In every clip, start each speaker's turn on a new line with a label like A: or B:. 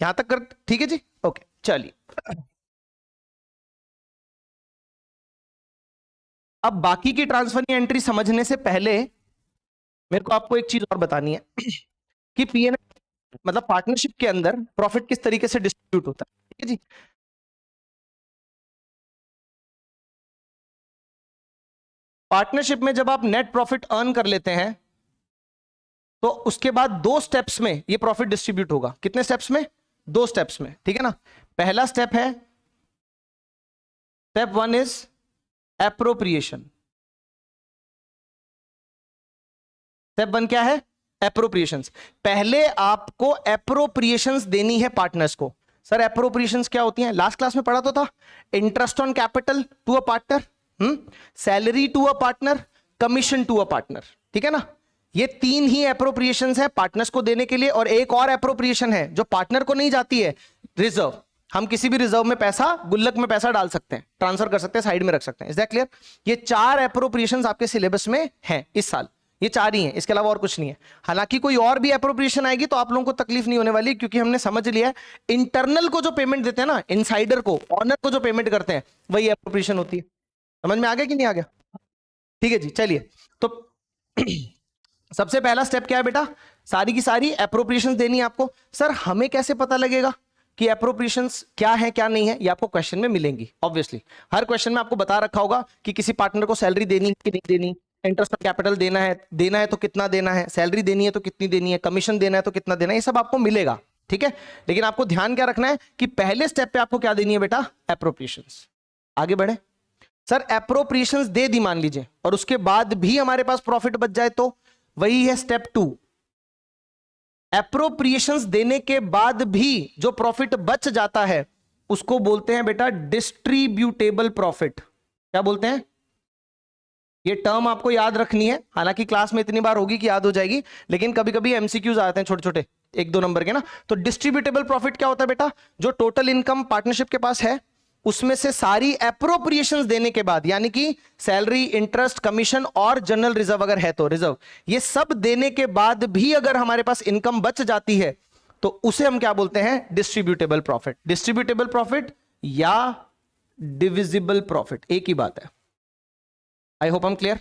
A: यहां तक कर, ठीक है जी, ओके चलिए। अब बाकी की ट्रांसफर एंट्री समझने से पहले मेरे को आपको एक चीज और बतानी है कि पीएनएल मतलब पार्टनरशिप के अंदर प्रॉफिट किस तरीके से डिस्ट्रीब्यूट होता है, ठीक है जी। पार्टनरशिप में जब आप नेट प्रॉफिट अर्न कर लेते हैं तो उसके बाद 2 स्टेप्स में ये प्रॉफिट डिस्ट्रीब्यूट होगा। कितने स्टेप्स में? 2 स्टेप्स में, ठीक है ना। पहला स्टेप है, स्टेप 1 इज एप्रोप्रिएशन। स्टेप 1 क्या है? एप्रोप्रिएशंस। पहले आपको एप्रोप्रिएशंस देनी है पार्टनर्स को। सर एप्रोप्रिएशंस क्या होती हैं? लास्ट क्लास में पढ़ा तो था, interest on capital to a partner, salary to a partner, commission to a partner, ठीक है ना। ये 3 ही एप्रोप्रिएशंस है पार्टनर्स को देने के लिए। और एक और एप्रोप्रिएशन है जो पार्टनर को नहीं जाती है, रिजर्व। हम किसी भी रिजर्व में पैसा, गुल्लक में पैसा डाल सकते हैं, ट्रांसफर कर सकते हैं, साइड में रख सकते हैं। Is that clear? ये 4 एप्रोप्रिएशंस आपके सिलेबस में हैं इस साल, ये 4 ही हैं, इसके अलावा और कुछ नहीं है। हालांकि कोई और भी एप्रोप्रिएशन आएगी तो आप लोगों को तकलीफ नहीं होने वाली, क्योंकि हमने समझ लिया है इंटरनल को जो पेमेंट देते हैं ना, इनसाइडर को, ऑनर को जो पेमेंट करते हैं, वही एप्रोप्रिएशन होती है। समझ में आ गया कि नहीं आ गया? ठीक है जी, चलिए। तो सबसे पहला स्टेप क्या है बेटा? सारी की सारी एप्रोप्रिएशंस देनी है आपको। सर हमें कैसे पता लगेगा कि एप्रोप्रिएशंस क्या है क्या नहीं है? ये आपको क्वेश्चन में मिलेंगी। ऑब्वियसली हर क्वेश्चन में आपको बता रखा होगा कि किसी पार्टनर को सैलरी देनी है कि नहीं देनी, इंटरेस्ट ऑन कैपिटल देना है तो कितना देना है, सैलरी देनी है तो कितनी देनी है, कमीशन देना है तो कितना देना है, ये सब आपको मिलेगा, ठीक है। लेकिन आपको ध्यान क्या रखना है कि पहले स्टेप पे आपको क्या देनी है बेटा? एप्रोप्रिएशंस। आगे बढ़े। सर एप्रोप्रिएशंस दे दी मान लीजिए, और उसके बाद भी हमारे पास प्रॉफिट बच जाए तो वही है स्टेप 2। एप्रोप्रिएशंस देने के बाद भी जो प्रॉफिट बच जाता है उसको बोलते हैं बेटा डिस्ट्रीब्यूटेबल प्रॉफिट। क्या बोलते हैं? ये टर्म आपको याद रखनी है, हालांकि क्लास में इतनी बार होगी कि याद हो जाएगी, लेकिन कभी कभी एमसीक्यूज आते हैं छोटे छोटे 1-2 नंबर के ना। तो डिस्ट्रीब्यूटेबल प्रॉफिट क्या होता है बेटा? जो टोटल इनकम पार्टनरशिप के पास है उसमें से सारी एप्रोप्रिएशंस देने के बाद, यानी कि सैलरी, इंटरेस्ट, कमीशन और जनरल रिजर्व अगर है तो रिजर्व, ये सब देने के बाद भी अगर हमारे पास इनकम बच जाती है तो उसे हम क्या बोलते हैं? Distributable profit. डिस्ट्रीब्यूटेबल प्रॉफिट या डिविजिबल प्रॉफिट एक ही बात है। आई होप हम क्लियर।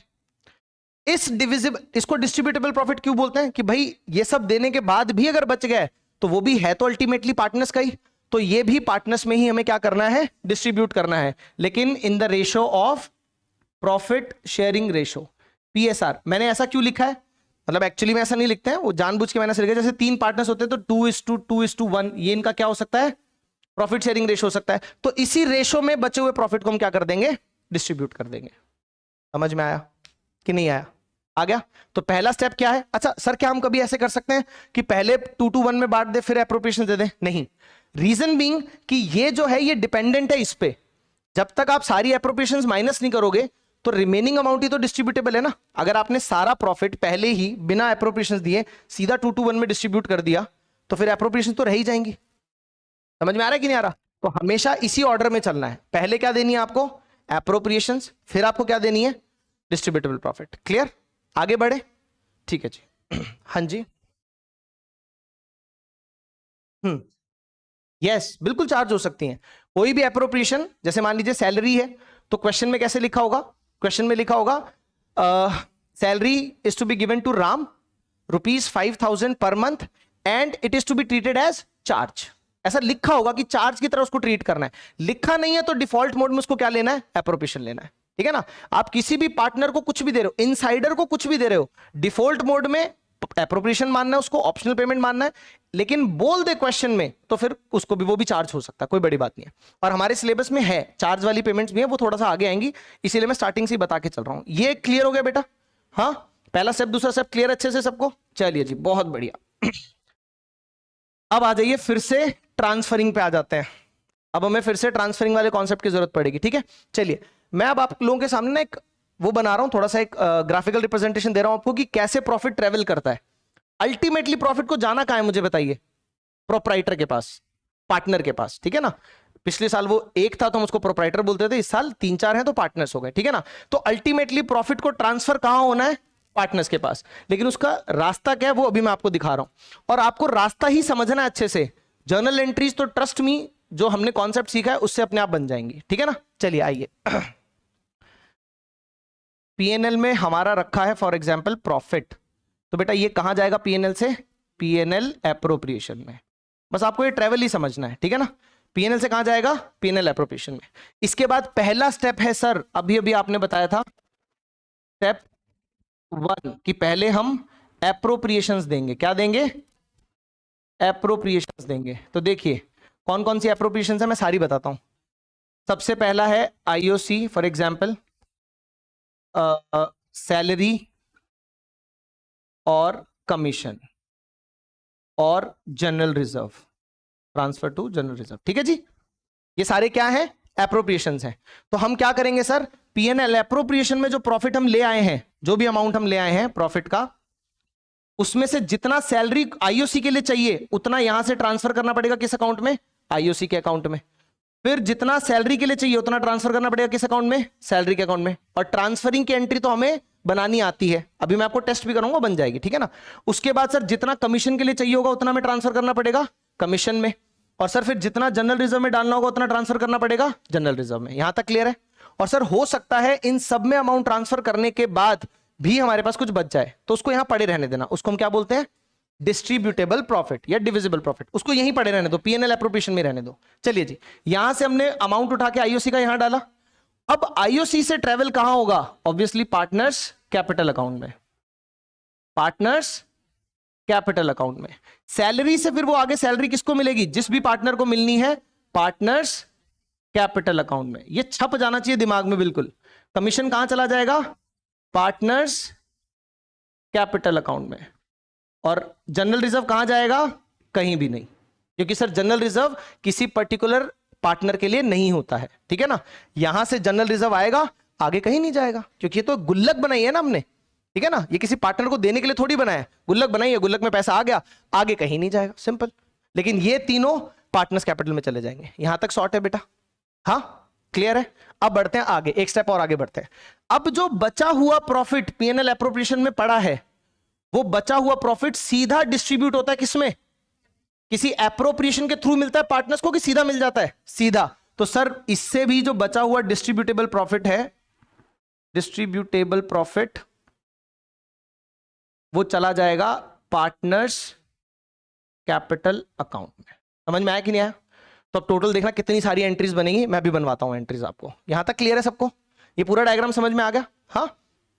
A: इसको डिस्ट्रीब्यूटेबल प्रॉफिट क्यों बोलते हैं? कि भाई ये सब देने के बाद भी अगर बच गए तो वो भी है तो अल्टीमेटली पार्टनर्स का ही, तो ये भी पार्टनर्स में ही हमें क्या करना है? डिस्ट्रीब्यूट करना है, लेकिन in the ratio of profit sharing ratio, PSR. मैंने ऐसा क्यों लिखा है? मतलब एक्चुअली में ऐसा नहीं लिखते हैं, वो जानबूझ के मैंने ऐसा लिखा है, जैसे 3 पार्टनर्स होते हैं तो 2:2:1, ये इनका क्या हो सकता है? प्रॉफिट शेयरिंग रेशो हो सकता है। तो इसी रेशो में बचे हुए प्रॉफिट को हम क्या कर देंगे? डिस्ट्रीब्यूट कर देंगे। समझ में आया कि नहीं आया? आ गया। तो पहला स्टेप क्या है? अच्छा सर क्या हम कभी ऐसे कर सकते हैं कि पहले 2:1 में बांट दे फिर एप्रोप्रिएशन दे दे? नहीं। रीजन बीइंग कि ये जो है ये डिपेंडेंट है इस पे। जब तक आप सारी एप्रोप्रिएशंस माइनस नहीं करोगे तो रिमेनिंग अमाउंट ही तो डिस्ट्रीब्यूटेबल है ना। अगर आपने सारा प्रॉफिट पहले ही बिना एप्रोप्रिएशंस दिए सीधा 2:1 में डिस्ट्रीब्यूट कर दिया तो फिर एप्रोप्रिएशन तो रह ही जाएंगी। समझ में आ रहा है कि नहीं आ रहा? तो हमेशा इसी ऑर्डर में चलना है। पहले क्या देनी है आपको? एप्रोप्रिएशंस, फिर आपको क्या देनी है? Distributable profit. क्लियर? आगे बढ़े। ठीक है जी। हाँ जी। यस बिल्कुल चार्ज हो सकती हैं। कोई भी एप्रोप्रिएशन, जैसे मान लीजिए सैलरी है तो क्वेश्चन में कैसे लिखा होगा? क्वेश्चन में लिखा होगा salary is to be given to Ram ₹5,000 per month and it is to be treated as charge. ऐसा लिखा होगा कि चार्ज की तरह उसको ट्रीट करना है। लिखा नहीं है तो डिफॉल्ट मोड में उसको क्या लेना है? एप्रोप्रिएशन लेना है, ठीक है ना। आप किसी भी पार्टनर को कुछ भी दे रहे हो, इनसाइडर को कुछ भी दे रहे हो, डिफॉल्ट मोड में एप्रोप्रिएशन मानना है, उसको ऑप्शनल पेमेंट मानना है। लेकिन बोल दे क्वेश्चन में तो फिर उसको भी, वो भी चार्ज हो सकता है, कोई बड़ी बात नहीं है। और हमारे सिलेबस में है चार्ज वाली पेमेंट्स भी है, वो थोड़ा सा आगे आएंगी, इसीलिए मैं स्टार्टिंग से ही बता के चल रहा हूं। ये क्लियर हो गया बेटा? हाँ, पहला स्टेप दूसरा स्टेप क्लियर अच्छे से सबको? चलिए जी, बहुत बढ़िया। अब आ जाइए फिर से ट्रांसफरिंग पे आ जाते हैं। अब हमें फिर से ट्रांसफरिंग वाले कॉन्सेप्ट की जरूरत पड़ेगी, ठीक है। चलिए मैं अब आप लोगों के सामने ना एक वो बना रहा हूं, थोड़ा सा एक ग्राफिकल रिप्रेजेंटेशन दे रहा हूं आपको कि कैसे प्रॉफिट ट्रेवल करता है। अल्टीमेटली प्रॉफिट को जाना कहां है मुझे बताइए? प्रोप्राइटर के पास, पार्टनर के पास, ठीक है ना। पिछले साल वो एक था तो हम उसको प्रोप्राइटर बोलते थे, इस साल 3-4 हैं तो पार्टनर्स हो गए, ठीक है ना। तो अल्टीमेटली प्रॉफिट को ट्रांसफर कहां होना है? पार्टनर्स के पास। लेकिन उसका रास्ता क्या है वो अभी मैं आपको दिखा रहा हूं, और आपको रास्ता ही समझना है अच्छे से, जर्नल एंट्रीज तो ट्रस्ट मी जो हमने कॉन्सेप्ट सीखा है उससे अपने आप बन जाएंगी, ठीक है ना। चलिए आइए पीएनएल में हमारा रखा है फॉर एग्जांपल प्रॉफिट, तो बेटा ये कहां जाएगा पीएनएल से, पीएनएल एप्रोप्रिएशन में। बस आपको ये ट्रेवल ही समझना है, ठीक है ना। पीएनएल से कहां जाएगा, पीएनएल एप्रोप्रिएशन में। इसके बाद पहला स्टेप है सर, अभी अभी आपने बताया था स्टेप 1 कि पहले हम एप्रोप्रिएशंस देंगे। क्या देंगे, एप्रोप्रिएशंस देंगे। तो देखिए कौन कौन सी एप्रोप्रिएशंस है, मैं सारी बताता हूं। सबसे पहला है आईओसी, फॉर एग्जांपल सैलरी और कमीशन और general reserve, transfer to general reserve, ठीक है जी। ये सारे क्या हैं, एप्रोप्रिएशंस हैं। तो हम क्या करेंगे सर, पीएनएल एप्रोप्रिएशन में जो प्रॉफिट हम ले आए हैं, जो भी अमाउंट हम ले आए हैं प्रॉफिट का, उसमें से जितना सैलरी आईओसी के लिए चाहिए उतना यहां से ट्रांसफर करना पड़ेगा किस अकाउंट में, आईओसी के अकाउंट में। फिर जितना सैलरी के लिए चाहिए उतना ट्रांसफर करना पड़ेगा किस अकाउंट में, सैलरी के अकाउंट में। और ट्रांसफरिंग की एंट्री तो हमें बनानी आती है, अभी मैं आपको टेस्ट भी करूंगा, बन जाएगी, ठीक है ना। उसके बाद सर जितना कमीशन के लिए चाहिए होगा उतना हमें ट्रांसफर करना पड़ेगा कमीशन में। और सर फिर जितना जनरल रिजर्व में डालना होगा उतना ट्रांसफर करना पड़ेगा जनरल रिजर्व में। यहां तक क्लियर है। और सर हो सकता है इन सब में अमाउंट ट्रांसफर करने के बाद भी हमारे पास कुछ बच जाए, तो उसको यहां पड़े रहने देना। उसको हम क्या बोलते हैं, डिस्ट्रीब्यूटेबल प्रॉफिट या डिविजिबल प्रॉफिट। उसको यहीं पड़े रहने दो, पीएनएल एप्रोप्रिएशन में रहने दो। चलिए जी, यहां से हमने अमाउंट उठा के आईओसी का यहां डाला। अब आईओसी से ट्रेवल कहां होगा, ऑब्वियसली पार्टनर्स कैपिटल अकाउंट में, पार्टनर्स कैपिटल अकाउंट में। सैलरी से फिर वो आगे सैलरी किसको मिलेगी, जिस भी पार्टनर को मिलनी है, पार्टनर्स कैपिटल अकाउंट में। ये छप जाना चाहिए दिमाग में बिल्कुल। कमीशन कहां चला जाएगा, पार्टनर्स कैपिटल अकाउंट में। और जनरल रिजर्व कहां जाएगा, कहीं भी नहीं, क्योंकि सर जनरल रिजर्व किसी पर्टिकुलर पार्टनर के लिए नहीं होता है, ठीक है ना। यहां से जनरल रिजर्व आएगा, आगे कहीं नहीं जाएगा, क्योंकि ये तो गुल्लक बनाई है ना हमने, ठीक है ना। ये किसी पार्टनर को देने के लिए थोड़ी बनाया है, गुल्लक बनाई है, गुल्लक में पैसा आ गया, आगे कहीं नहीं जाएगा, सिंपल। लेकिन ये तीनों पार्टनर्स कैपिटल में चले जाएंगे। यहां तक शॉर्ट है बेटा, हाँ क्लियर है। अब बढ़ते हैं आगे, एक स्टेप और आगे बढ़ते हैं। अब जो बचा हुआ प्रॉफिट पीएनएल एप्रोप्रिएशन में पड़ा है, वो बचा हुआ प्रॉफिट सीधा डिस्ट्रीब्यूट होता है किसमें, किसी एप्रोप्रिएशन के थ्रू मिलता है पार्टनर्स को, कि सीधा मिल जाता है, सीधा। तो सर इससे भी जो बचा हुआ डिस्ट्रीब्यूटेबल प्रॉफिट है, डिस्ट्रीब्यूटेबल प्रॉफिट, वो चला जाएगा पार्टनर्स कैपिटल अकाउंट में। समझ में आया कि नहीं आया। तो अब टोटल देखना कितनी सारी एंट्रीज बनेगी, मैं भी बनवाता हूं एंट्रीज आपको। यहां तक क्लियर है सबको, ये पूरा डायग्राम समझ में आ गया, हाँ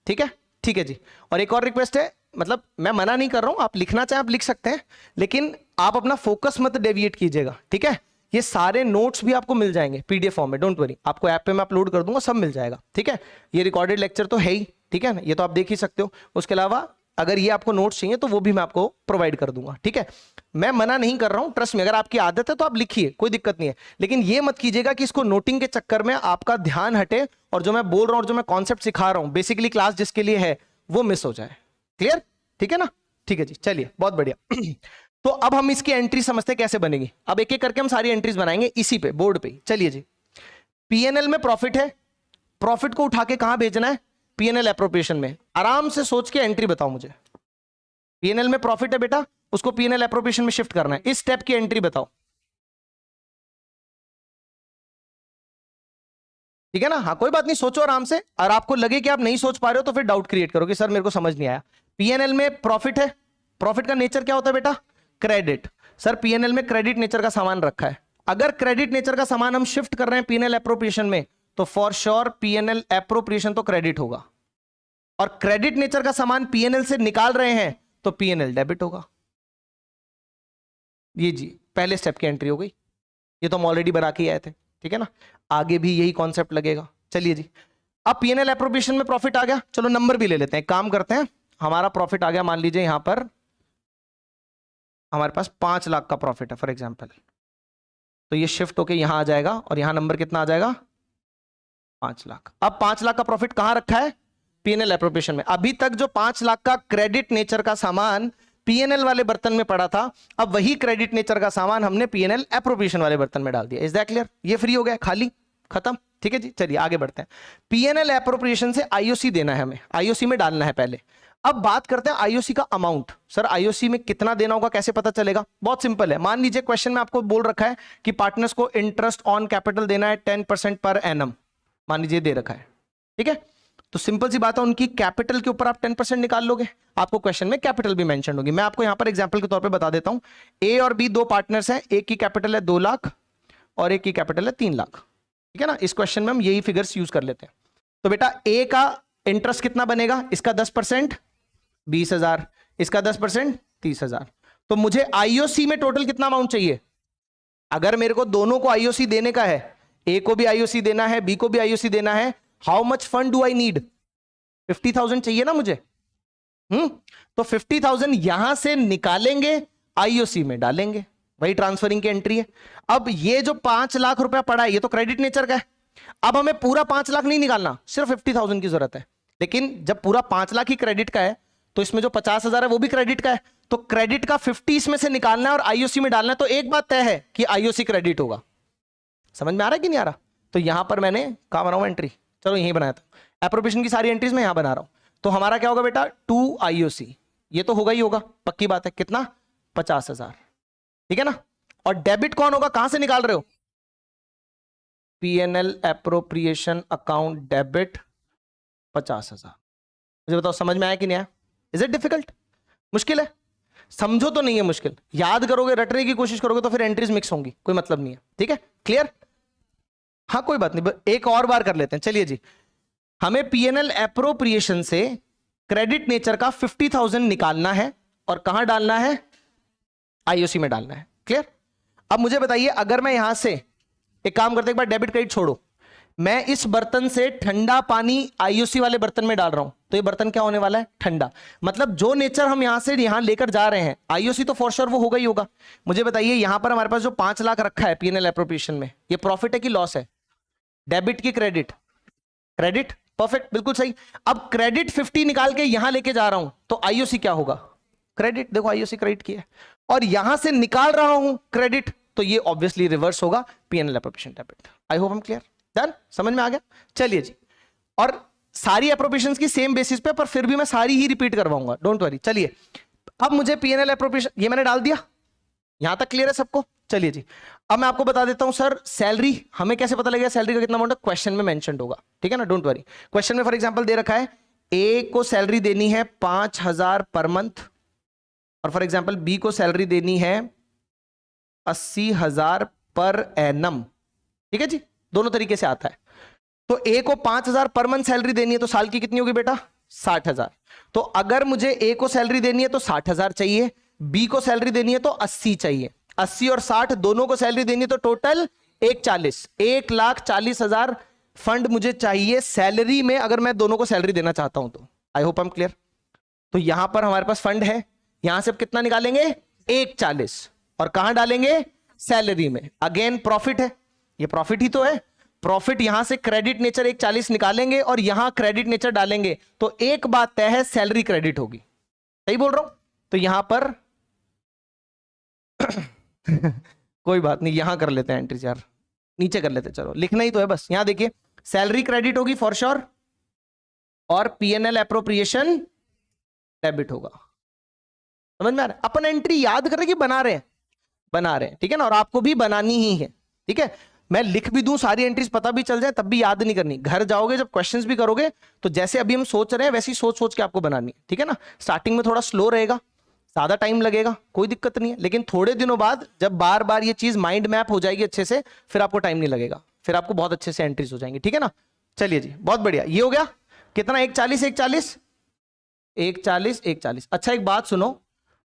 A: ठीक है, ठीक है जी। और एक और रिक्वेस्ट है, मतलब मैं मना नहीं कर रहा हूं, आप लिखना चाहें आप लिख सकते हैं, लेकिन आप अपना फोकस मत डेविएट कीजिएगा, ठीक है। ये सारे नोट्स भी आपको मिल जाएंगे पीडीएफ फॉर्म में, डोंट वरी, आपको ऐप पे मैं अपलोड कर दूंगा, सब मिल जाएगा, ठीक है। ये रिकॉर्डेड लेक्चर तो है ही, ठीक है ना, ये तो आप देख ही सकते हो। उसके अलावा अगर ये आपको नोट्स चाहिए तो वो भी मैं आपको प्रोवाइड कर दूंगा, ठीक है। मैं मना नहीं कर रहा हूं, ट्रस्ट में, अगर आपकी आदत है तो आप लिखिए, कोई दिक्कत नहीं है। लेकिन ये मत कीजिएगा कि इसको नोटिंग के चक्कर में आपका ध्यान हटे और जो मैं बोल रहा हूं और जो मैं कॉन्सेप्ट सिखा रहा हूं, बेसिकली क्लास जिसके लिए है, वो मिस हो जाए। क्लियर, ठीक है ना, ठीक है जी। चलिए बहुत बढ़िया। तो अब हम इसकी एंट्री समझते हैं कैसे बनेगी। अब एक एक करके हम सारी एंट्रीज बनाएंगे इसी पे, बोर्ड पे। चलिए जी, पीएनएल में प्रॉफिट है, प्रॉफिट को उठा के कहां भेजना है, पीएनएल एप्रोप्रिएशन में। आराम से सोच के एंट्री बताओ मुझे। पीएनएल में प्रॉफिट है बेटा, उसको पीएनएल एप्रोप्रिएशन में शिफ्ट करना है, इस स्टेप की एंट्री बताओ, ठीक है ना। हाँ कोई बात नहीं, सोचो आराम से। और आपको लगे कि आप नहीं सोच पा रहे हो तो फिर डाउट क्रिएट करो कि सर मेरे को समझ नहीं आया। पीएनएल में प्रॉफिट है, प्रॉफिट का नेचर क्या होता है बेटा, क्रेडिट। सर पीएनएल में क्रेडिट नेचर का सामान रखा है, अगर क्रेडिट नेचर का सामान हम शिफ्ट कर रहे हैं पीएनएल एप्रोप्रिएशन में, तो फॉर श्योर पीएनएल एप्रोप्रिएशन तो क्रेडिट होगा। और क्रेडिट नेचर का सामान पीएनएल से निकाल रहे हैं तो पीएनएल डेबिट होगा। ये जी पहले स्टेप की एंट्री हो गई, ये तो हम ऑलरेडी बना के आए थे, ठीक है ना। आगे भी यही कॉन्सेप्ट लगेगा। चलिए जी, अब पीएनएल एप्रोप्रिएशन में प्रॉफिट आ गया, चलो नंबर भी ले लेते हैं, काम करते हैं। हमारा प्रॉफिट आ गया, मान लीजिए यहां पर हमारे पास 5 लाख का प्रॉफिट है फॉर एग्जांपल, तो ये शिफ्ट होके यहां आ जाएगा और यहां नंबर कितना आ जाएगा, 5 लाख। अब 5 लाख का प्रॉफिट कहां रखा है, पीएनएल एप्रोप्रिएशन में। अभी तक जो 5 लाख का क्रेडिट नेचर का सामान पीएनएल वाले बर्तन में पड़ा था, अब वही क्रेडिट नेचर का सामान हमने पीएनएल एप्रोप्रिएशन वाले बर्तन में डाल दिया। इज दैट क्लियर, ये फ्री हो गया, खाली, खत्म। ठीक है जी, चलिए आगे बढ़ते हैं। पीएनएल एप्रोप्रिएशन से आईओसी देना है हमें, आईओसी में डालना है पहले। अब बात करते हैं आईओसी का अमाउंट। सर आईओसी में कितना देना होगा, कैसे पता चलेगा? बहुत सिंपल है। मान लीजिए क्वेश्चन में आपको बोल रखा है कि पार्टनर्स को इंटरेस्ट ऑन कैपिटल देना है 10% पर एनम, मान लीजिए दे रखा है, ठीक है। तो सिंपल सी बात है, उनकी कैपिटल के ऊपर आप 10% निकाल लोगे, आपको क्वेश्चन में कैपिटल भी मेंशन होगी। मैं आपको यहां पर एग्जांपल के तौर पे बता देता हूं। ए और बी दो पार्टनर्स हैं, एक की कैपिटल है 2 लाख और एक की कैपिटल है 3 लाख, ठीक है ना। इस क्वेश्चन में हम यही फिगर्स यूज कर लेते हैं। तो बेटा ए का इंटरेस्ट कितना बनेगा, इसका 10% 20,000, इसका 10% 30,000। तो मुझे आईओसी में टोटल कितना अमाउंट चाहिए? अगर मेरे को दोनों को आईओसी देने का है, ए को भी आईओसी देना है, बी को भी आईओसी देना है, how much fund do I need? 50,000 चाहिए ना मुझे। तो 50,000 यहां से निकालेंगे, आईओसी में डालेंगे, वही ट्रांसफरिंग की एंट्री है। अब ये जो 5 लाख रुपया पड़ा है, ये तो क्रेडिट नेचर का है। अब हमें पूरा 5 लाख नहीं निकालना, सिर्फ 50,000 की जरूरत है। लेकिन जब पूरा 5 लाख ही क्रेडिट का है, तो इसमें जो 50,000 है वो भी क्रेडिट का है। तो क्रेडिट का 50 इसमें से निकालना है और आईओसी में डालना है। तो एक बात तय है कि आईओसी क्रेडिट होगा। समझ में आ रहा है कि नहीं आ रहा? तो यहां पर मैंने कहां बना हुआ एंट्री, चलो यहीं बनाया था। एप्रोप्रिएशन की सारी एंट्रीज मैं यहां बना रहा हूं। तो हमारा क्या होगा बेटा, 2 आईओसी, ये तो होगा ही होगा, पक्की बात है। कितना? 50,000, ठीक है ना। और डेबिट कौन होगा, कहां से निकाल रहे हो? PNL appropriation account debit 50,000। मुझे बताओ समझ में आया कि नहीं आया? Is it difficult? मुश्किल है? समझो तो नहीं है मुश्किल, याद करोगे, रटने की कोशिश करोगे तो फिर एंट्रीज मिक्स होंगी, कोई मतलब नहीं है, ठीक है। क्लियर? हाँ कोई बात नहीं, एक और बार कर लेते हैं। चलिए जी, हमें पीएनएल एप्रोप्रिएशन से क्रेडिट नेचर का 50,000 निकालना है और कहां डालना है? आईओसी में डालना है। क्लियर? अब मुझे बताइए, अगर मैं यहां से एक काम करते, एक बार डेबिट क्रेडिट छोड़ो, मैं इस बर्तन से ठंडा पानी आईओसी वाले बर्तन में डाल रहा हूं, तो ये बर्तन क्या होने वाला है? ठंडा। मतलब जो नेचर हम यहां से यहां लेकर जा रहे हैं, आईओसी तो फॉर श्योर वो होगा ही होगा। मुझे बताइए, यहां पर हमारे पास जो 5 लाख रखा है पीएनएल एप्रोप्रिएशन में, ये प्रॉफिट है कि लॉस है? डेबिट की क्रेडिट? क्रेडिट, परफेक्ट, बिल्कुल सही। अब क्रेडिट 50 निकाल के यहां लेके जा रहा हूं, तो आईओसी क्या होगा? क्रेडिट। देखो आईओसी क्रेडिट किया है, और यहां से निकाल रहा हूं क्रेडिट, तो ये ऑब्वियसली रिवर्स होगा, PNL appropriation debit. I hope हम क्लियर? डन? समझ में आ गया? चलिए जी, और सारी एप्रोप्रिएशंस की सेम बेसिस पे, पर फिर भी मैं सारी ही रिपीट करवाऊंगा, डोंट वरी। चलिए, अब मुझे पीएनएल एप्रोप्रिएशन ये मैंने डाल दिया, यहां तक क्लियर है सबको? चलिए जी, अब मैं आपको बता देता हूं सर, सैलरी हमें कैसे पता लगेगा सैलरी का कितना अमाउंट है? क्वेश्चन में मेंशन्ड होगा, ठीक है ना, डोंट वरी। क्वेश्चन में फॉर एग्जांपल दे रखा है, ए को सैलरी देनी है 5,000 पर मंथ, और फॉर एग्जांपल बी को सैलरी देनी है 80,000 पर एनम, ठीक है जी, दोनों तरीके से आता है। तो ए को 5,000 पर मंथ सैलरी देनी है, तो साल की कितनी होगी बेटा? 60,000। तो अगर मुझे ए को सैलरी देनी है तो 60,000 चाहिए, बी को सैलरी देनी है तो 80 चाहिए। 80 और 60 दोनों को सैलरी देनी है, तो टोटल 1,40,000 फंड मुझे चाहिए सैलरी में, अगर मैं दोनों को सैलरी देना चाहता हूं तो। आई होप हम क्लियर? तो यहां पर हमारे पास फंड है, यहां से कितना निकालेंगे? 1,40, और कहां डालेंगे? सैलरी में। अगेन प्रॉफिट है, ये प्रॉफिट ही तो है। प्रॉफिट यहां से क्रेडिट नेचर 1,40 निकालेंगे और यहां क्रेडिट नेचर डालेंगे, तो एक बात तय है, सैलरी क्रेडिट होगी। सही बोल रहा हूं? तो यहां पर कोई बात नहीं, यहां कर लेते हैं एंट्रीज यार, नीचे कर लेते हैं, चलो लिखना ही तो है बस। यहां देखिए, सैलरी क्रेडिट होगी फॉर श्योर, और पीएनएल एप्रोप्रिएशन डेबिट होगा। समझ में आ रहा है? अपन एंट्री याद कर रहे कि बना रहे हैं? बना रहे हैं, ठीक है ना, और आपको भी बनानी ही है, ठीक है। मैं लिख भी दूं, सारी एंट्रीज पता भी चल जाए, तब भी याद नहीं करनी। घर जाओगे जब क्वेश्चंस भी करोगे, तो जैसे अभी हम सोच रहे हैं वैसी सोच सोच के आपको बनानी है, ठीक है ना। स्टार्टिंग में थोड़ा स्लो रहेगा, ज्यादा टाइम लगेगा, कोई दिक्कत नहीं है, लेकिन थोड़े दिनों बाद जब बार बार ये चीज माइंड मैप हो जाएगी अच्छे से, फिर आपको टाइम नहीं लगेगा, फिर आपको बहुत अच्छे से एंट्रीज हो जाएंगी, ठीक है ना। चलिए जी, बहुत बढ़िया, ये हो गया। कितना? 1,40 1,40 1,40 1,40। अच्छा एक बात सुनो,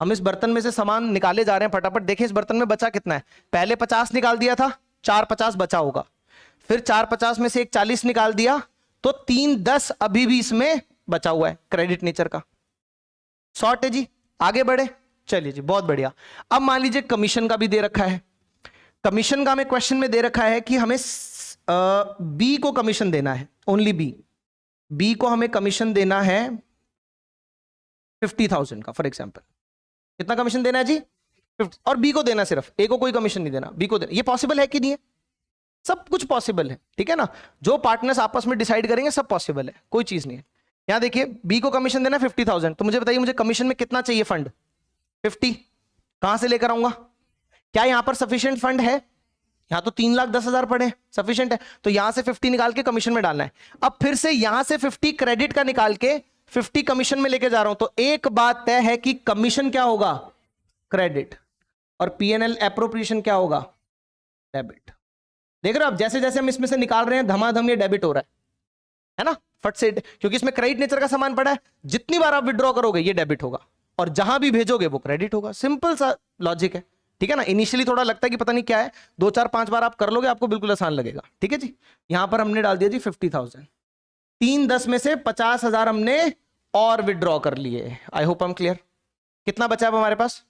A: हम इस बर्तन में से सामान निकाले जा रहे हैं फटाफट। देखिए इस बर्तन में बचा कितना है, पहले 50 निकाल दिया था, 4,50 बचा होगा, फिर 4,50 में से 1,40 निकाल दिया, तो 3,10 अभी भी इसमें बचा हुआ है क्रेडिट नेचर का। शॉर्ट है जी, आगे बढ़े। चलिए जी, बहुत बढ़िया। अब मान लीजिए कमीशन का भी दे रखा है, कमीशन का हमें क्वेश्चन में दे रखा है कि हमें बी को कमीशन देना है, ओनली बी को हमें कमीशन देना है 50,000 का फॉर एग्जाम्पल। कितना कमीशन देना है जी? 50, और बी को देना सिर्फ, ए को कोई कमीशन नहीं देना, बी को देना। ये पॉसिबल है कि नहीं है? सब कुछ पॉसिबल है, ठीक है ना, जो पार्टनर्स आपस में डिसाइड करेंगे सब पॉसिबल है, कोई चीज नहीं है। यहां देखिए बी को कमीशन देना 50,000, तो मुझे बताइए मुझे कमीशन में कितना चाहिए फंड? 50। कहां से लेकर आऊंगा? क्या यहां पर सफिशिएंट फंड है? यहां तो 3,10,000 पड़े, सफिशिएंट है, तो यहां से 50 निकाल के कमीशन में डालना है। अब फिर से यहां से 50 क्रेडिट का निकाल के 50 कमीशन में लेके जा रहा हूं, तो एक बात तय है कि कमीशन क्या होगा? क्रेडिट, और पीएनएल एप्रोप्रिएशन क्या होगा? डेबिट। देख रहे हो आप, जैसे जैसे हम इसमें से निकाल रहे हैं धमाधम ये डेबिट हो रहा है ना, फट से, क्योंकि इसमें क्रेडिट नेचर का सामान पड़ा है, जितनी बार आप विड्रॉ करोगे ये डेबिट होगा, और जहां भी भेजोगे वो क्रेडिट होगा। सिंपल सा लॉजिक है, ठीक है ना। इनिशियली थोड़ा लगता है कि पता नहीं क्या है, 2 4 5 बार आप कर लोगे आपको बिल्कुल आसान लगेगा, ठीक है जी। यहां पर हमने डाल दिया जी 50,000, 310 में से 50,000 हमने और विड्रॉ कर लिए। आई होप हम क्लियर। कितना बचा है हमारे पास?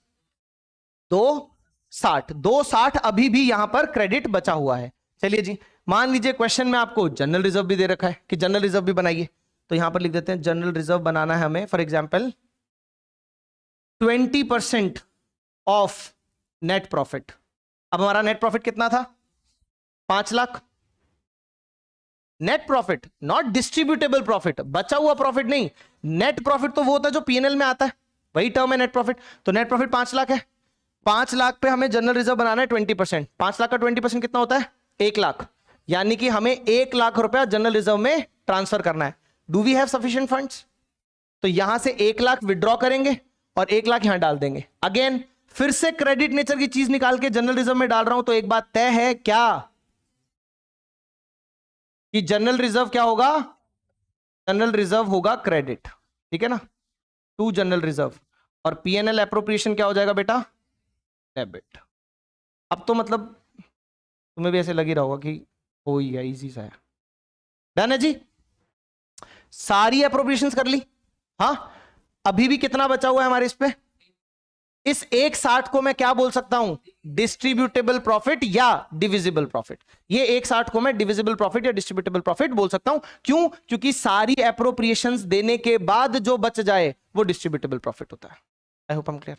A: 260 अभी भी यहां पर क्रेडिट बचा हुआ है। चलिए जी, मान लीजिए क्वेश्चन में आपको जनरल रिजर्व भी दे रखा है कि जनरल रिजर्व भी बनाइए, तो यहां पर लिख देते हैं जनरल रिजर्व बनाना है हमें, for example 20% of net profit. अब हमारा नेट प्रॉफिट कितना था? 5 lakh. Net profit, not distributable profit, बचा हुआ प्रॉफिट नहीं। नेट प्रॉफिट तो वो होता है जो पीएनएल में आता है, वही टर्म है नेट प्रॉफिट। तो नेट प्रॉफिट 5 लाख है, 5 लाख पे हमें जनरल रिजर्व बनाना है 20%। 5 लाख का 20% कितना होता है? 1 लाख, यानी कि हमें 1 लाख रुपया जनरल रिजर्व में ट्रांसफर करना है। Do we have sufficient funds? तो यहां से 1 लाख विड्रॉ करेंगे और 1 लाख यहां डाल देंगे। अगेन फिर से क्रेडिट नेचर की चीज निकाल के जनरल रिजर्व में डाल रहा हूं, तो एक बात तय है क्या कि जनरल रिजर्व क्या होगा? जनरल रिजर्व होगा क्रेडिट, ठीक है ना, टू जनरल रिजर्व। और पीएनएल एप्रोप्रिएशन क्या हो जाएगा बेटा? डेबिट। अब तो मतलब तुम्हें भी ऐसे लग ही रहा होगा कि हो ही है, इजी सा है। डन है जी, सारी एप्रोप्रिएशंस कर ली। हाँ, अभी भी कितना बचा हुआ है हमारे इस पे? इस 160 को मैं क्या बोल सकता हूं? डिस्ट्रीब्यूटेबल प्रॉफिट या डिविजिबल प्रॉफिट। ये 160 को मैं डिविजिबल प्रॉफिट या डिस्ट्रीब्यूटेबल प्रॉफिट बोल सकता हूं। क्यों? क्योंकि सारी एप्रोप्रिएशंस देने के बाद जो बच जाए वो डिस्ट्रीब्यूटेबल प्रॉफिट होता है। आई होप हम क्लियर।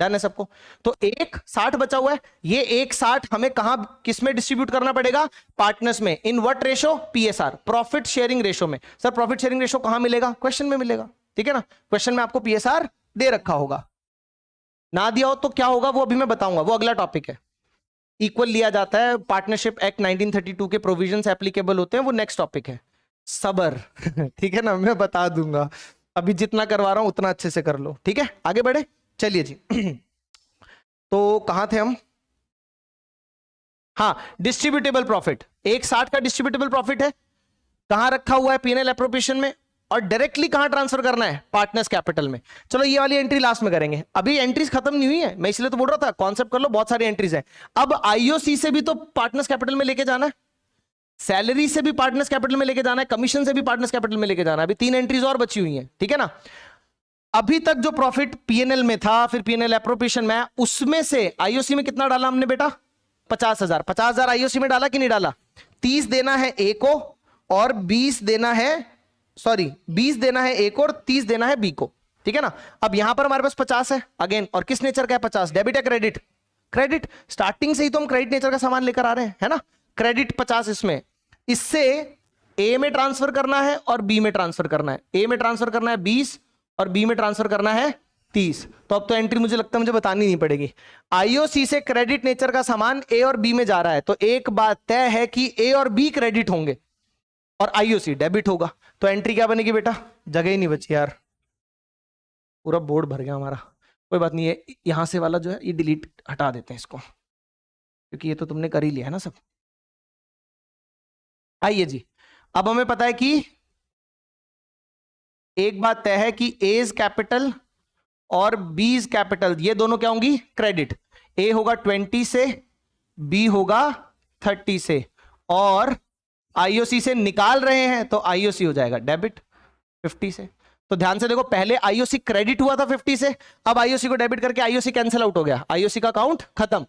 A: डन है सबको? तो 160 बचा हुआ है, ये 160 हमें कहां किस में डिस्ट्रीब्यूट करना पड़ेगा? पार्टनर्स में। In what ratio? PSR, profit sharing ratio में। सर प्रॉफिट शेयरिंग रेशो कहां मिलेगा? क्वेश्चन में मिलेगा, ठीक है ना। क्वेश्चन में आपको पीएसआर दे रखा होगा, ना दिया हो तो क्या होगा वो अभी मैं बताऊंगा, वो अगला टॉपिक है। इक्वल लिया जाता है, पार्टनरशिप एक्ट 1932 के प्रोविजंस एप्लीकेबल होते हैं, वो नेक्स्ट टॉपिक है। सबर ठीक है ना, मैं बता दूंगा, अभी जितना करवा रहा हूं उतना अच्छे से कर लो, ठीक है। आगे बढ़े, चलिए जी तो कहां थे हम? हाँ, डिस्ट्रीब्यूटेबल प्रॉफिट 160 का डिस्ट्रीब्यूटेबल प्रॉफिट है, कहां रखा हुआ है? पीएनएल एप्रोप्रिएशन में। और डायरेक्टली कहां ट्रांसफर करना है? पार्टनर्स कैपिटल में। चलो ये वाली एंट्री लास्ट में करेंगे, अभी एंट्रीज खत्म नहीं हुई है, मैं इसलिए तो बोल रहा था कॉन्सेप्ट कर लो, बहुत सारी एंट्रीज है। अब आईओसी से भी तो पार्टनर्स कैपिटल में लेके जाना है, सैलरी से भी पार्टनर्स कैपिटल में लेके जाना है, कमीशन से भी पार्टनर्स कैपिटल में लेके जाना है। अभी 3 एंट्रीज और बची हुई हैं, ठीक है ना। अभी तक जो प्रॉफिट पीएनएल में था, फिर पीएनएल एप्रोप्रिएशन में, उसमें से आईओसी में कितना डाला हमने बेटा? 50,000। 50,000 आईओसी में डाला कि नहीं डाला? 30 देना है ए को और 20 देना है, सॉरी 20 देना है ए को और 30 देना है बी को, ठीक है ना। अब यहां पर हमारे पास 50 है अगेन, और किस नेचर का है 50? डेबिट या क्रेडिट? क्रेडिट। स्टार्टिंग से ही तो हम क्रेडिट नेचर का सामान लेकर आ रहे हैं, है ना। क्रेडिट 50 इसमें, इससे ए में ट्रांसफर करना है और बी में ट्रांसफर करना है। ए में ट्रांसफर करना है 20 और बी में ट्रांसफर करना है 30। तो अब तो एंट्री मुझे लगता है मुझे बतानी नहीं पड़ेगी। आईओसी से क्रेडिट नेचर का सामान ए और बी में जा रहा है, तो एक बात तय है कि ए और बी क्रेडिट होंगे और आईओसी डेबिट होगा। तो एंट्री क्या बनेगी बेटा? जगह ही नहीं बची यार, पूरा बोर्ड भर गया हमारा। कोई बात नहीं है, यहां से वाला जो है ये डिलीट हटा देते हैं इसको, क्योंकि ये तो तुमने कर ही लिया है ना सब। आइए जी, अब हमें पता है कि एक बात तय है कि एज कैपिटल और बीज कैपिटल ये दोनों क्या होंगी? क्रेडिट। ए होगा 20 से, बी होगा 30 से, और आईओसी से निकाल रहे हैं तो आईओसी हो जाएगा डेबिट 50 से। तो ध्यान से देखो, पहले आईओसी क्रेडिट हुआ था 50 से, अब आईओसी को डेबिट करके आईओसी कैंसिल आउट हो गया, आईओसी का काउंट खत्म,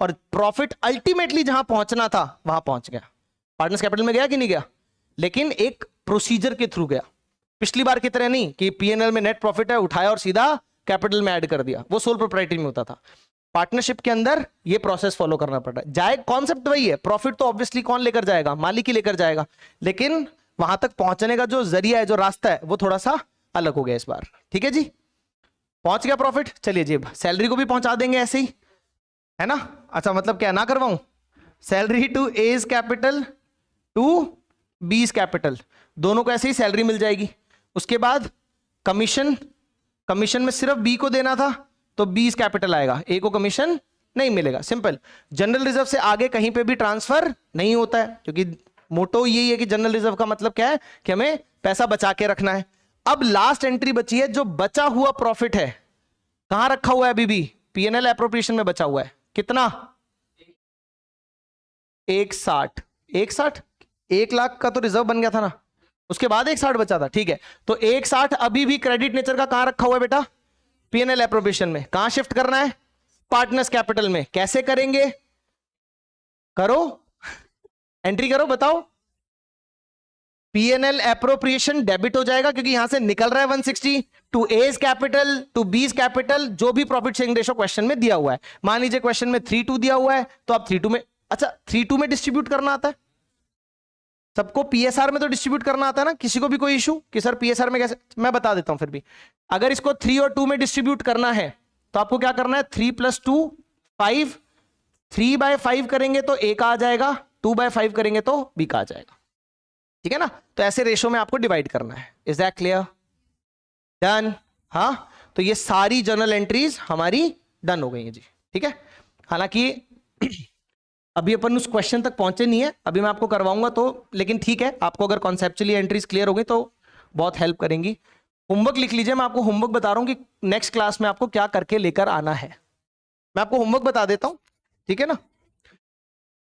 A: और प्रॉफिट अल्टीमेटली जहां पहुंचना था वहां पहुंच गया। पार्टनर्स कैपिटल में गया कि नहीं गया? लेकिन एक प्रोसीजर के थ्रू गया, पिछली बार की तरह नहीं कि पीएनएल में नेट प्रॉफिट है उठाया और सीधा कैपिटल में ऐड कर दिया, वो सोल प्रोप्राइटरी में होता था। पार्टनरशिप के अंदर ये प्रोसेस फॉलो करना पड़ रहा है। जाए कॉन्सेप्ट वही है, प्रॉफिट तो ऑब्वियसली कौन लेकर जाएगा, मालिक ही लेकर जाएगा, लेकिन वहां तक पहुंचने का जो जरिया है, जो रास्ता है, वो थोड़ा सा अलग हो गया इस बार। ठीक है जी, पहुंच गया प्रॉफिट, चलिए जी सैलरी को भी पहुंचा देंगे ऐसे ही, है ना। अच्छा मतलब क्या ना करवाऊं, salary to as capital to बीज कैपिटल, दोनों को ऐसे ही सैलरी मिल जाएगी। उसके बाद कमीशन, कमीशन में सिर्फ बी को देना था तो बीज कैपिटल आएगा, ए को कमीशन नहीं मिलेगा, सिंपल। जनरल रिजर्व से आगे कहीं पे भी ट्रांसफर नहीं होता है, क्योंकि मोटो यही है कि जनरल रिजर्व का मतलब क्या है कि हमें पैसा बचा के रखना है। अब लास्ट एंट्री बची है, जो बचा हुआ प्रॉफिट है कहां रखा हुआ है, अभी भी पीएनएल एप्रोप्रिएशन में बचा हुआ है, कितना 160, 1 लाख का तो रिजर्व बन गया था ना, उसके बाद 160 बचा था, ठीक है। तो 160 अभी भी क्रेडिट नेचर का कहां रखा हुआ है बेटा, पीएनएल एप्रोप्रिएशन में। कहां शिफ्ट करना है, पार्टनर्स कैपिटल में। कैसे करेंगे, करो एंट्री करो, बताओ। पीएनएल एप्रोप्रिएशन डेबिट हो जाएगा क्योंकि यहां से निकल रहा है 160 टू एज कैपिटल टू बीज कैपिटल, जो भी प्रॉफिट शेयरिंग रेशो क्वेश्चन में दिया हुआ है। मान लीजिए क्वेश्चन में 3:2 दिया हुआ है, तो आप 3:2 में, अच्छा 3:2 में डिस्ट्रीब्यूट करना आता है सबको, पीएसआर में तो डिस्ट्रीब्यूट करना आता है ना, किसी को भी कोई इशू कि सर पीएसआर में कैसे, मैं बता देता हूं फिर भी। अगर इसको 3 और 2 में डिस्ट्रीब्यूट करना है तो आपको क्या करना है, 3 + 2 5, 3/5 करेंगे तो ए का आ जाएगा, 2/5 करेंगे तो बी का आ जाएगा, ठीक है ना। तो ऐसे रेशो में आपको डिवाइड करना है। Is that clear, done. हाँ, तो ये सारी जर्नल एंट्रीज हमारी डन हो गई है जी, ठीक है। हालांकि अभी अपन उस क्वेश्चन तक पहुंचे नहीं है, अभी मैं आपको करवाऊंगा तो, लेकिन ठीक है, आपको अगर कॉन्सेप्चुअली एंट्रीज क्लियर हो गई तो बहुत हेल्प करेंगी। होमवर्क लिख लीजिए, मैं आपको होमवर्क बता रहा हूं कि नेक्स्ट क्लास में आपको क्या करके लेकर आना है। मैं आपको होमवर्क बता देता हूं, ठीक है ना।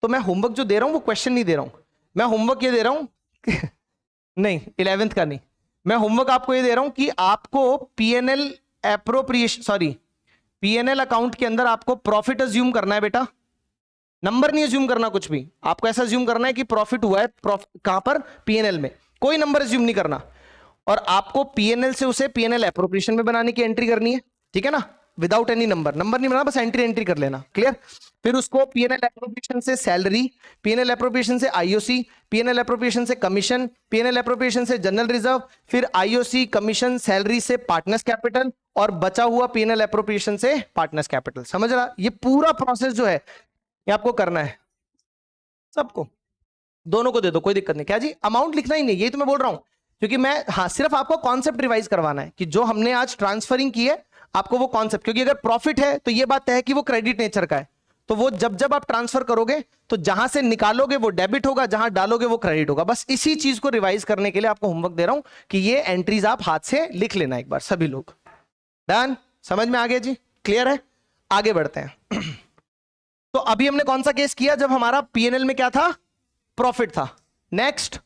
A: तो मैं होमवर्क जो दे रहा हूं वो क्वेश्चन नहीं दे रहा हूं, मैं होमवर्क ये दे रहा हूं नहीं 11th का नहीं, मैं होमवर्क आपको ये दे रहा हूं कि आपको PNL appropriation, sorry PNL account के अंदर आपको प्रॉफिट अज्यूम करना है बेटा, नंबर नहीं अज्यूम करना कुछ भी, आपको ऐसा अज्यूम करना है कि प्रॉफिट हुआ है, कहां पर, पीएनएल में, कोई नंबर अज्यूम नहीं करना। और आपको पीएनएल से उसे पीएनएल एप्रोप्रिएशन में बनाने की एंट्री करनी है, ठीक है ना, विदाउट एनी नंबर, नंबर नहीं बनाना, बस एंट्री कर लेना, क्लियर। फिर उसको पीएनएल एप्रोप्रिएशन से सैलरी, पीएनएल एप्रोप्रिएशन से आईओसी, पीएनएल एप्रोप्रिएशन से कमीशन, पीएनएल एप्रोप्रिएशन से जनरल रिजर्व, फिर आईओसी कमीशन सैलरी से पार्टनर्स कैपिटल, और बचा हुआ पीएनएल एप्रोप्रिएशन से पार्टनर्स कैपिटल। समझ रहा, ये पूरा प्रोसेस जो है ये आपको करना है, सबको, दोनों को दे दो, कोई दिक्कत नहीं। क्या जी, अमाउंट लिखना ही नहीं, यही तो मैं बोल रहा हूं, क्योंकि मैं, हाँ सिर्फ आपको कॉन्सेप्ट रिवाइज करवाना है कि जो हमने आज ट्रांसफरिंग की है आपको वो कॉन्सेप्ट, क्योंकि अगर प्रॉफिट है तो ये बात तय है कि वो क्रेडिट नेचर का है, तो वो जब जब आप ट्रांसफर करोगे तो जहां से निकालोगे वो डेबिट होगा, जहां डालोगे वो क्रेडिट होगा। बस इसी चीज को रिवाइज करने के लिए आपको होमवर्क दे रहा हूं कि ये एंट्रीज आप हाथ से लिख लेना एक बार, सभी लोग। डन, समझ में आ गया जी, क्लियर है। आगे बढ़ते हैं। तो अभी हमने कौन सा केस किया, जब हमारा पीएनएल में क्या था, प्रॉफिट था। नेक्स्ट,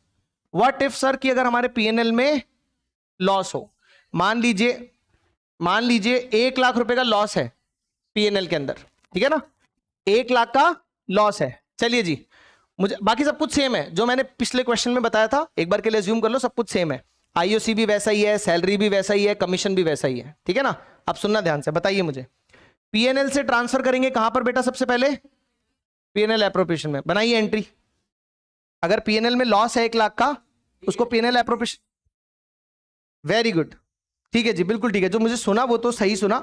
A: व्हाट इफ सर कि अगर हमारे पीएनएल में लॉस हो, मान लीजिए 1 लाख रुपए का लॉस है पीएनएल के अंदर, ठीक है ना, 1 लाख का लॉस है। चलिए जी, मुझे बाकी सब कुछ सेम है जो मैंने पिछले क्वेश्चन में बताया था, एक बार के लिए अज्यूम कर लो सब कुछ सेम है, आईओसी भी वैसा ही है, सैलरी भी वैसा ही है, कमीशन भी वैसा ही है, ठीक है ना। अब सुनना ध्यान से, बताइए मुझे, पीएनएल से ट्रांसफर करेंगे कहां पर बेटा, सबसे पहले पीएनएल एप्रोप्रिएशन में, बनाइए एंट्री। अगर पीएनएल में लॉस है 1 लाख का, उसको पीएनएल एप्रोप्रिएशन, वेरी गुड, ठीक है जी, बिल्कुल ठीक है, जो मुझे सुना वो तो सही सुना,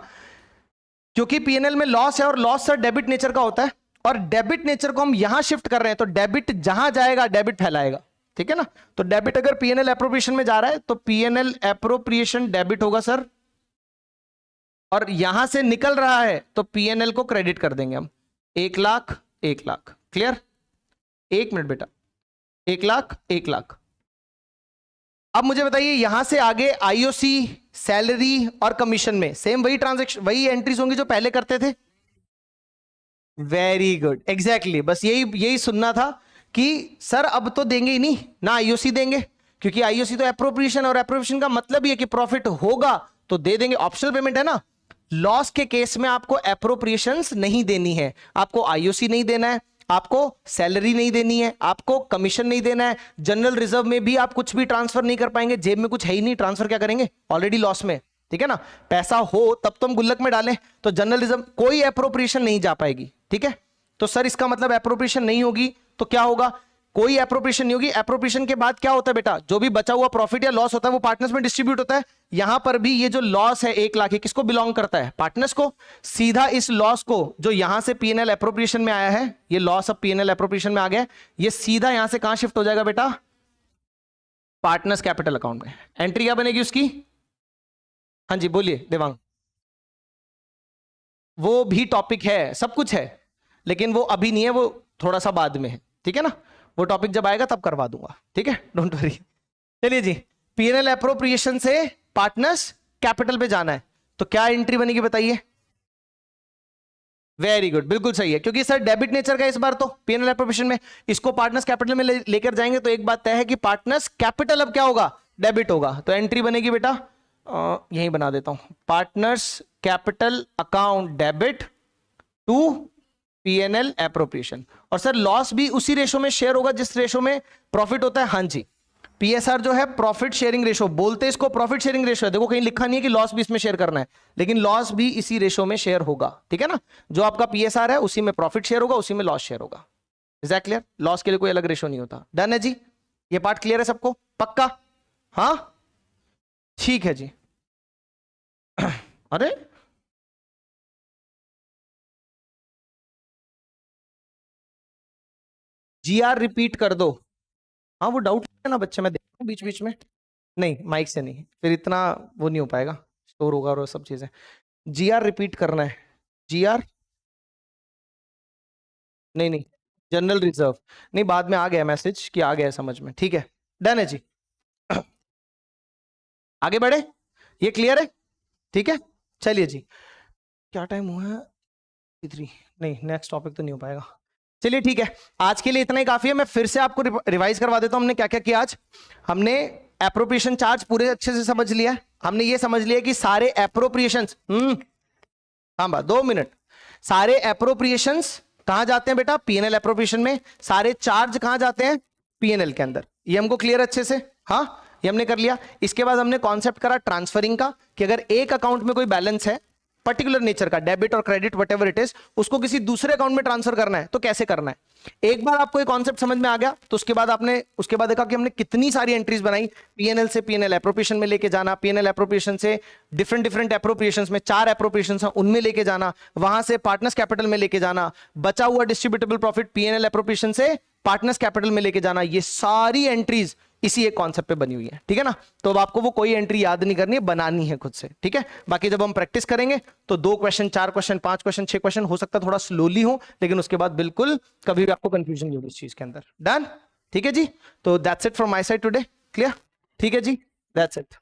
A: क्योंकि पीएनएल में लॉस है और लॉस सर डेबिट नेचर का होता है, और डेबिट नेचर को हम यहां शिफ्ट कर रहे हैं, तो डेबिट जहां जाएगा डेबिट फैलाएगा, ठीक है ना। तो डेबिट अगर पीएनएल एप्रोप्रिएशन में जा रहा है तो पीएनएल एप्रोप्रिएशन डेबिट होगा सर, और यहां से निकल रहा है तो पीएनएल को क्रेडिट कर देंगे हम, 1 लाख 1 लाख, क्लियर। 1 मिनट बेटा, 1 लाख 1 लाख। अब मुझे बताइए यहां से आगे आईओसी, सैलरी और कमीशन में सेम वही ट्रांजैक्शन, वही एंट्रीज होंगी जो पहले करते थे। वेरी गुड, एग्जैक्टली, बस यही सुनना था कि सर अब तो देंगे ही नहीं ना, आईओसी देंगे, क्योंकि आईओसी तो एप्रोप्रिएशन, और एप्रोप्रिएशन का मतलब ही है कि प्रॉफिट होगा तो दे देंगे, ऑप्शनल पेमेंट है ना। लॉस के केस में आपको एप्रोप्रिएशंस नहीं देनी है, आपको आईओसी नहीं देना है, आपको सैलरी नहीं देनी है, आपको कमीशन नहीं देना है, जनरल रिजर्व में भी आप कुछ भी ट्रांसफर नहीं कर पाएंगे, जेब में कुछ है ही नहीं, ट्रांसफर क्या करेंगे, ऑलरेडी लॉस में, ठीक है ना, पैसा हो तब तो हम गुल्लक में डालें, तो जर्नलिज्म कोई एप्रोप्रिएशन नहीं जा पाएगी, ठीक है। तो सर इसका मतलब एप्रोप्रिएशन नहीं होगी तो क्या होगा, कोई एप्रोप्रिएशन नहीं होगी। एप्रोप्रिएशन के बाद क्या होता है बेटा, जो भी बचा हुआ प्रॉफिट या लॉस होता है वो पार्टनर्स में डिस्ट्रीब्यूट होता है। यहां पर भी ये जो लॉस है 1 लाख, किसको बिलोंग करता है, पार्टनर्स को। सीधा इस लॉस को जो यहां से पीएनएल एप्रोप्रिएशन में आया है, ये लॉस अब पीएनएल एप्रोप्रिएशन में आ गया, ये सीधा यहां से कहां शिफ्ट हो जाएगा बेटा, पार्टनर्स कैपिटल अकाउंट में। एंट्री क्या बनेगी उसकी, हाँ जी बोलिए देवांग। वो भी टॉपिक है, सब कुछ है, लेकिन वो अभी नहीं है, वो थोड़ा सा बाद में है, ठीक है ना। वो टॉपिक जब आएगा तब करवा दूंगा, ठीक है, डोंट वरी। चलिए जी, पीएनएल एप्रोप्रिएशन से पार्टनर्स कैपिटल पे जाना है, तो क्या एंट्री बनेगी बताइए। वेरी गुड, बिल्कुल सही है, क्योंकि सर डेबिट नेचर का इस बार तो पीएनएल एप्रोप्रिएशन में, इसको पार्टनर्स कैपिटल में लेकर जाएंगे तो एक बात तय है कि पार्टनर्स कैपिटल अब क्या होगा, डेबिट होगा। तो एंट्री बनेगी बेटा, यहीं बना देता हूं, partners capital account debit to PNL appropriation. और सर लॉस भी उसी रेशो में शेयर होगा जिस रेशो में प्रॉफिट होता है, हाँ जी। पीएसआर जो है प्रॉफिट शेयरिंग रेशो, बोलते इसको प्रॉफिट शेयरिंग रेशो है, देखो कहीं लिखा नहीं है कि लॉस भी इसमें शेयर करना है, लेकिन लॉस भी इसी रेशो में शेयर होगा, ठीक है ना। जो आपका पीएसआर है उसी में प्रॉफिट शेयर होगा, उसी में लॉस शेयर होगा। इज दैट क्लियर, लॉस के लिए कोई अलग रेशो नहीं होता। डन है जी, ये पार्ट क्लियर है सबको, पक्का, हाँ ठीक है जी। अरे जीआर रिपीट कर दो, हाँ वो डाउट है ना बच्चे, मैं देखता हूँ बीच बीच में, नहीं माइक से नहीं, फिर इतना वो नहीं हो पाएगा, स्टोर होगा और वो सब चीजें। जीआर रिपीट करना है, जीआर नहीं नहीं, जनरल रिजर्व नहीं, बाद में आ गया मैसेज कि आ गया समझ में, ठीक है। डन है जी, आगे बढ़े, ये क्लियर है, ठीक है। चलिए जी, क्या टाइम हुआ है, 3, नहीं नेक्स्ट टॉपिक तो नहीं हो पाएगा। चलिए ठीक है, आज के लिए इतना ही काफी है। मैं फिर से आपको रिवाइज करवा देता हूं हमने क्या क्या किया आज। हमने एप्रोप्रिएशन चार्ज पूरे अच्छे से समझ लिया है, हमने ये समझ लिया कि सारे एप्रोप्रिएशन, हाँ बा 2 मिनट, सारे एप्रोप्रिएशंस कहां जाते हैं बेटा, पीएनएल एप्रोप्रिएशन में। सारे चार्ज कहां जाते हैं, पीएनएल के अंदर। ये हमको क्लियर अच्छे से, हाँ ये हमने कर लिया। इसके बाद हमने कॉन्सेप्ट करा ट्रांसफरिंग का, कि अगर एक अकाउंट में कोई बैलेंस है पर्टिकुलर नेचर का, डेबिट और credit what ever it is, उसको किसी दूसरे अकाउंट में ट्रांसफर करना है तो कैसे करना है। एक बार आपको ये कॉन्सेप्ट समझ में आ गया तो उसके बाद आपने उसके बाद देखा कि हमने कितनी सारी एंट्रीज बनाई, पीएनएल से पीएनएल एप्रोप्रिएशन में लेके जाना, पीएनएल एप्रोप्रिएशन से डिफरेंट डिफरेंट एप्रोप्रिएशंस में 4 एप्रोप्रिएशंस हैं उनमें लेके जाना, वहां से पार्टनर्स कैपिटल में लेके जाना, बचा हुआ डिस्ट्रीब्यूटेबल प्रॉफिट पीएनएल एप्रोप्रिएशन से पार्टनर्स कैपिटल में लेके जाना। ये सारी एंट्रीज इसी एक कॉन्सेप्ट पे बनी हुई है, ठीक है ना। तो अब आपको वो कोई एंट्री याद नहीं करनी है, बनानी है खुद से, ठीक है। बाकी जब हम प्रैक्टिस करेंगे तो 2 क्वेश्चन, 4 क्वेश्चन, 5 क्वेश्चन, 6 क्वेश्चन, हो सकता है थोड़ा स्लोली हो, लेकिन उसके बाद बिल्कुल कभी भी आपको कंफ्यूजन नहीं होगी इस चीज के अंदर। डन, ठीक है जी। तो that's it from my side today, clear, ठीक है जी, दैट्स इट।